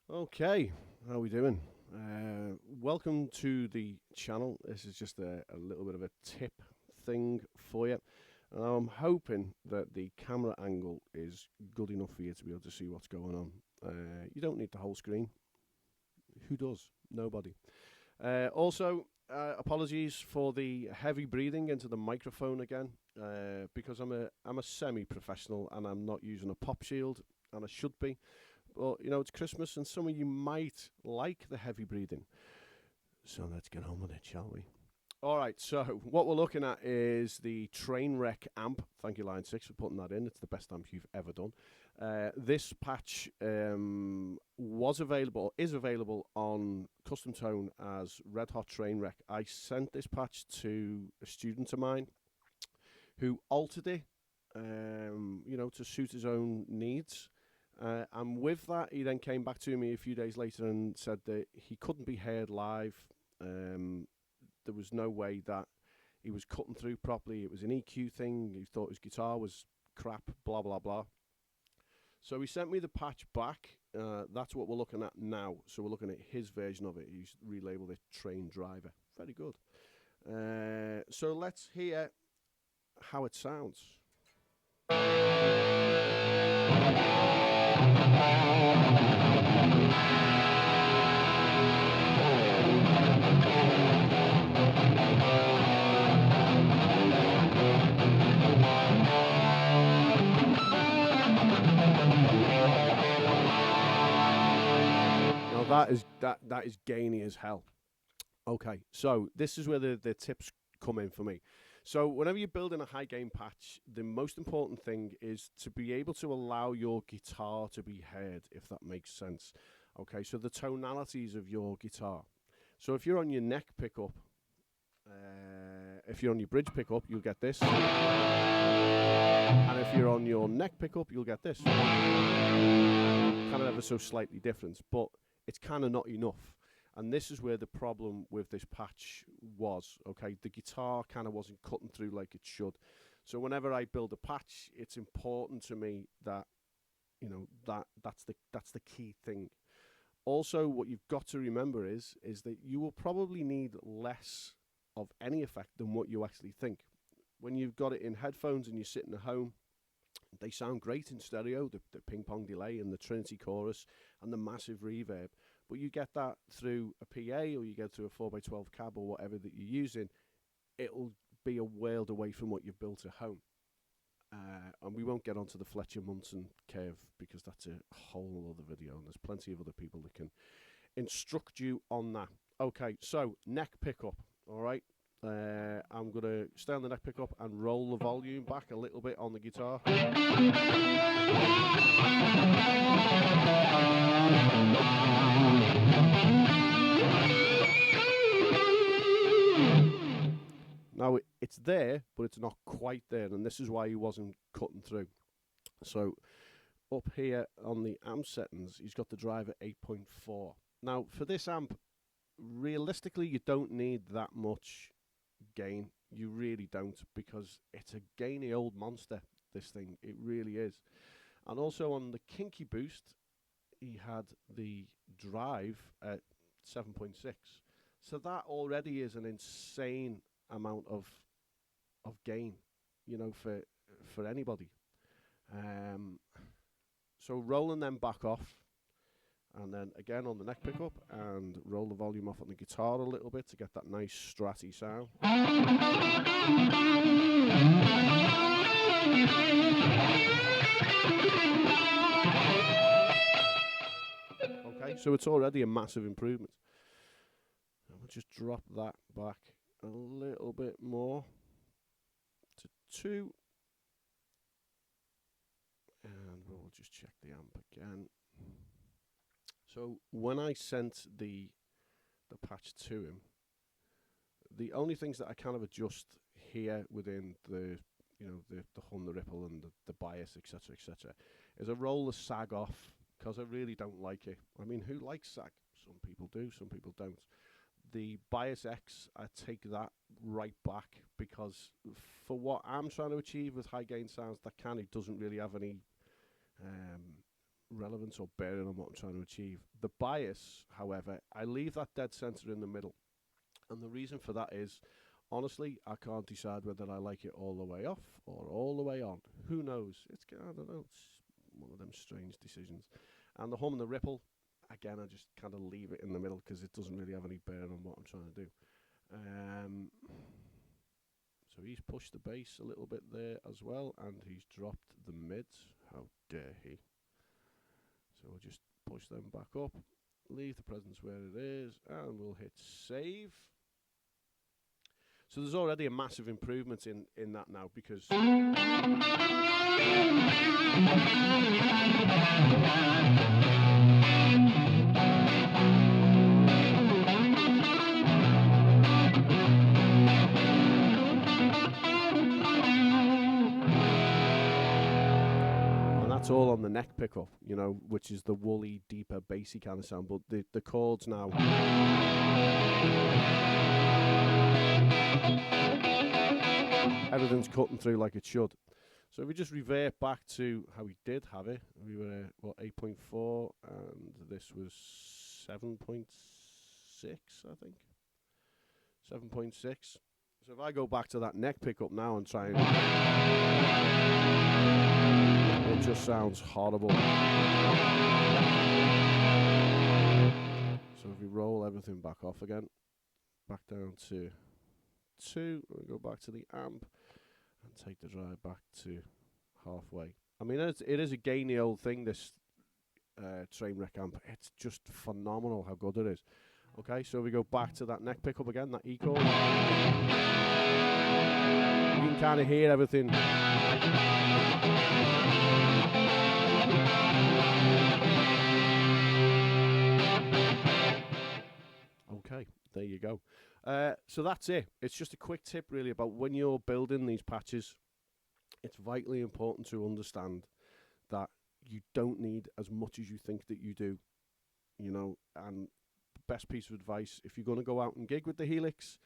Okay, how are we doing? Welcome to the channel. This is just a little bit of a tip thing for you. I'm hoping that the camera angle is good enough for you to be able to see what's going on. You don't need the whole screen. Who does? Nobody. Also, apologies for the heavy breathing into the microphone again, because I'm a semi-professional and I'm not using a pop shield, and I should be. But you know, it's Christmas, and some of you might like the heavy breathing. So let's get on with it, shall we? All right. So what we're looking at is the Trainwreck amp. Thank you, Line 6, for putting that in. It's the best amp you've ever done. This patch was available, is available on Custom Tone as Red Hot Trainwreck. I sent this patch to a student of mine who altered it, to suit his own needs. And with that, he then came back to me a few days later and said that he couldn't be heard live. There was no way that he was cutting through properly. It was an EQ thing. He thought his guitar was crap, blah, blah, blah. So he sent me the patch back. That's what we're looking at now. So we're looking at his version of it. He's relabeled it Train Driver. Very good. So let's hear how it sounds. That is gainy as hell. Okay, so this is where the tips come in for me. So whenever you're building a high gain patch, the most important thing is to be able to allow your guitar to be heard, if that makes sense. Okay, so the tonalities of your guitar. So if you're on your neck pickup, if you're on your bridge pickup, you'll get this. And if you're on your neck pickup, you'll get this. Kind of ever so slightly different, but it's kind of not enough. And this is where the problem with this patch was, okay? The guitar kind of wasn't cutting through like it should. So whenever I build a patch, it's important to me that, that's the key thing. Also, what you've got to remember is that you will probably need less of any effect than what you actually think. When you've got it in headphones and you're sitting at home, they sound great in stereo, the ping pong delay and the Trinity chorus and the massive reverb. But you get that through a PA or you get through a 4x12 cab or whatever that you're using, it'll be a world away from what you've built at home. And we won't get onto the Fletcher Munson curve because that's a whole other video, and there's plenty of other people that can instruct you on that. Okay, so neck pickup, all right? I'm going to stay on the neck pickup and roll the volume back a little bit on the guitar. Now, it's there, but it's not quite there, and this is why he wasn't cutting through. So, up here on the amp settings, he's got the driver 8.4. Now, for this amp, realistically, you don't need that much gain. You really don't, because it's a gainy old monster, this thing. It really is. And also on the Kinky Boost, he had the drive at 7.6. So that already is an insane amount of gain, for anybody. So rolling them back off, and then again on the neck pickup, and roll the volume off on the guitar a little bit to get that nice stratty sound. Okay, so it's already a massive improvement. And we'll just drop that back a little bit more to 2. And we'll just check the amp again. So when I sent the patch to him, the only things that I kind of adjust here within the hum, the ripple, and the bias, etc., is I roll the sag off, because I really don't like it. I mean, who likes sag? Some people do, some people don't. The bias X, I take that right back, because for what I'm trying to achieve with high gain sounds, that kind of doesn't really have any relevance or bearing on what I'm trying to achieve. The bias, however, I leave that dead center in the middle. And the reason for that is, honestly, I can't decide whether I like it all the way off or all the way on. Who knows? I don't know. It's one of them strange decisions. And the hum and the ripple, again, I just kind of leave it in the middle because it doesn't really have any bearing on what I'm trying to do. So he's pushed the bass a little bit there as well, and he's dropped the mids. How dare he? So we'll just push them back up, leave the presence where it is, and we'll hit save. So there's already a massive improvement in that now, because it's all on the neck pickup, you know, which is the woolly, deeper, bassy kind of sound. But the chords now, everything's cutting through like it should. So if we just revert back to how we did have it, we were what, 8.4, and this was 7.6, I think. 7.6. So if I go back to that neck pickup now and try and, it just sounds horrible. So if we roll everything back off again, back down to 2, we go back to the amp and take the drive back to halfway. I mean, it is a gainy old thing, this Trainwreck amp. It's just phenomenal how good it is. Okay, so we go back to that neck pickup again, that E chord. You can kind of hear everything. Okay, there you go. So that's it. It's just a quick tip really about when you're building these patches. It's vitally important to understand that you don't need as much as you think that you do, you know. And best piece of advice, if you're going to go out and gig with the Helix,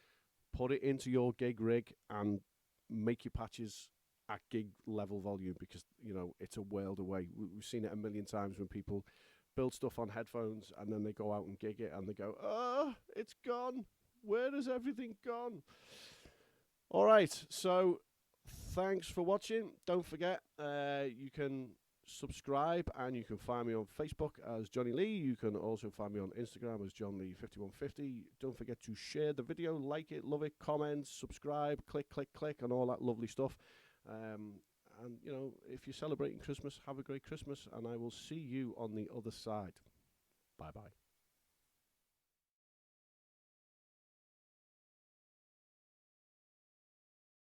put it into your gig rig and make your patches at gig level volume, because, you know, it's a world away. We've seen it a million times when people build stuff on headphones and then they go out and gig it and they go, oh, it's gone. Where has everything gone? All right, so thanks for watching. Don't forget, you can subscribe and you can find me on Facebook as Johnny Lee. You can also find me on Instagram as John Lee 5150. Don't forget to share the video, like it, love it, comment, subscribe, click, and all that lovely stuff. And, you know, if you're celebrating Christmas, have a great Christmas, and I will see you on the other side. Bye-bye.